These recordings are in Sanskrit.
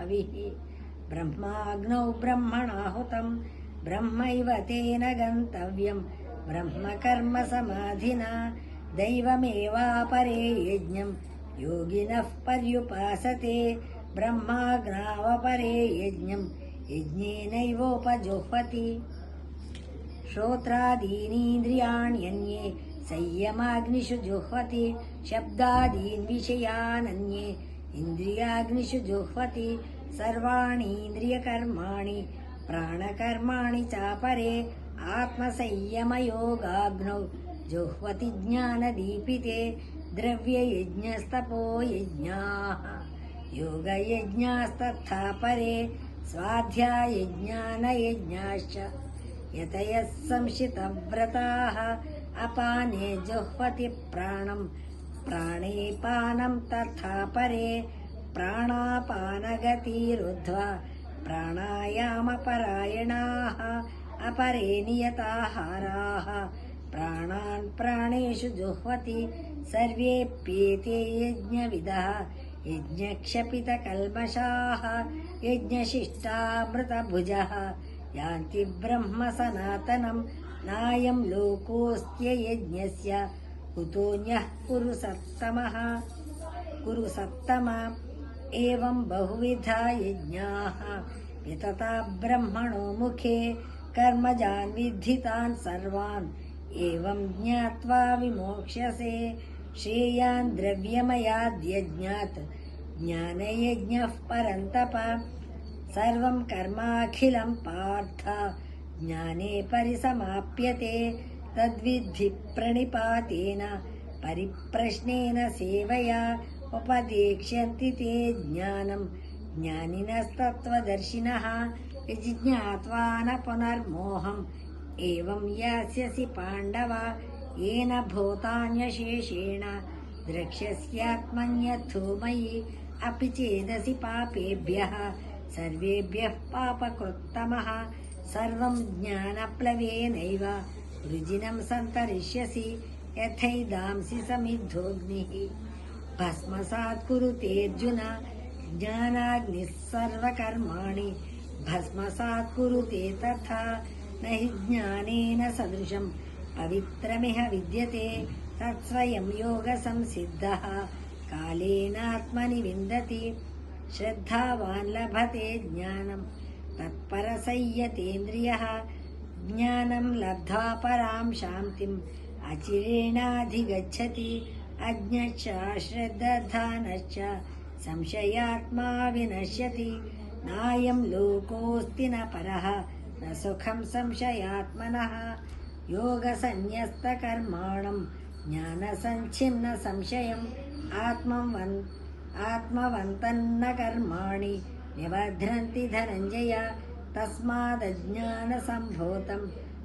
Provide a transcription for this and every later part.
हविः ब्रह्माग्नौ ब्रह्मणाहुतं ब्रह्मैव तेन गन्तव्यं ब्रह्मकर्म समाधिना दैवमेवापरे यज्ञं योगिनः पर्युपासते ब्रह्माग्नावपरे यज्ञं यज्ञेनैवोपजुह्वति श्रोत्रादीनीन्द्रियाण्यन्ये संयमाग्निषु जुह्वति शब्दादीन् विषयानन्ये इन्द्रियाग्निषु जुह्वति सर्वाणीन्द्रियकर्माणि प्राणकर्माणि चापरे आत्मसंयमयोगाग्नौ जुह्वति ज्ञानदीपिते द्रव्ययज्ञस्तपोयज्ञाः योगयज्ञास्तथा परे स्वाध्यायज्ञानयज्ञाश्च यतयः संशितव्रताः अपाने जुह्वति प्राणं प्राणे पानं तथा परे प्राणापानगतिरुद्ध्वा प्राणायामपरायणाः अपरे नियताहाराः प्राणान् प्राणेषु जुह्वति सर्वेऽप्येते यज्ञविदः यज्ञक्षपितकल्मषाः यज्ञशिष्टामृतभुजः यान्ति ब्रह्म सनातनं नायं लोकोऽस्त्ययज्ञस्य कुतोऽन्यः कुरु सत्तम एवं बहुविधा यज्ञाः वितता ब्रह्मणो मुखे कर्मजान् विद्धितान् सर्वान् एवं ज्ञात्वा विमोक्ष्यसे श्रेयान् द्रव्यमयाद्यज्ञात् ज्ञानयज्ञः परन्तप सर्वं कर्माखिलं पार्थ ज्ञाने परिसमाप्यते तद्विद्धि प्रणिपातेन परिप्रश्नेन सेवया उपदेक्ष्यन्ति ते ज्ञानं ज्ञानिनस्तत्त्वदर्शिनः विजिज्ञात्वा न पुनर्मोहम् एवं यास्यसि पाण्डव येन भूतान्यशेषेण द्रक्ष्यस्यात्मन्यथो मयि अपि चेदसि पापेभ्यः सर्वेभ्यः पापकृत्तमः सर्वं ज्ञानप्लवेनैव वृजिनं सन्तरिष्यसि यथैदांसि समिद्धोऽग्निः भस्मसात् कुरुतेऽर्जुन ज्ञानाग्निः सर्वकर्माणि भस्मसात् कुरुते तथा न हि ज्ञानेन सदृशं पवित्रमिह विद्यते तत्स्वयं योगसंसिद्धः कालेनात्मनि विन्दति श्रद्धावान् लभते ज्ञानं तत्परसंयतेन्द्रियः ज्ञानं लब्ध्वा परां शान्तिम् अचिरेणाधिगच्छति अज्ञश्च श्रद्धानश्च संशयात्मा विनश्यति नायं लोकोऽस्ति न परः न सुखं संशयात्मनः योगसन्न्यस्तकर्माणं ज्ञानसञ्छिन्न संशयम् आत्मवन्तन्न कर्माणि निबध्नन्ति धनञ्जय तस्मादज्ञानसम्भूतं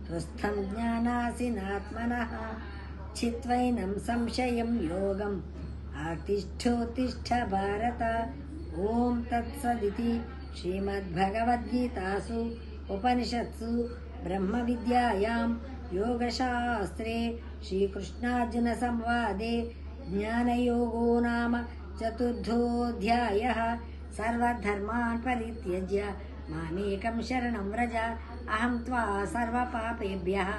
हृस्थं ज्ञानासिनात्मनः छित्त्वैनं संशयं योगम् आतिष्ठोत्तिष्ठ भारत ॐ तत्सदिति श्रीमद्भगवद्गीतासु उपनिषत्सु ब्रह्मविद्यायां योगशास्त्रे श्रीकृष्णार्जुनसंवादे ज्ञानयोगो नाम चतुर्थोऽध्यायः सर्वधर्मान् परित्यज्य मामेकं शरणं व्रज अहं त्वा सर्वपापेभ्यः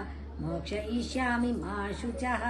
मोक्षयिष्यामि मा शुचः।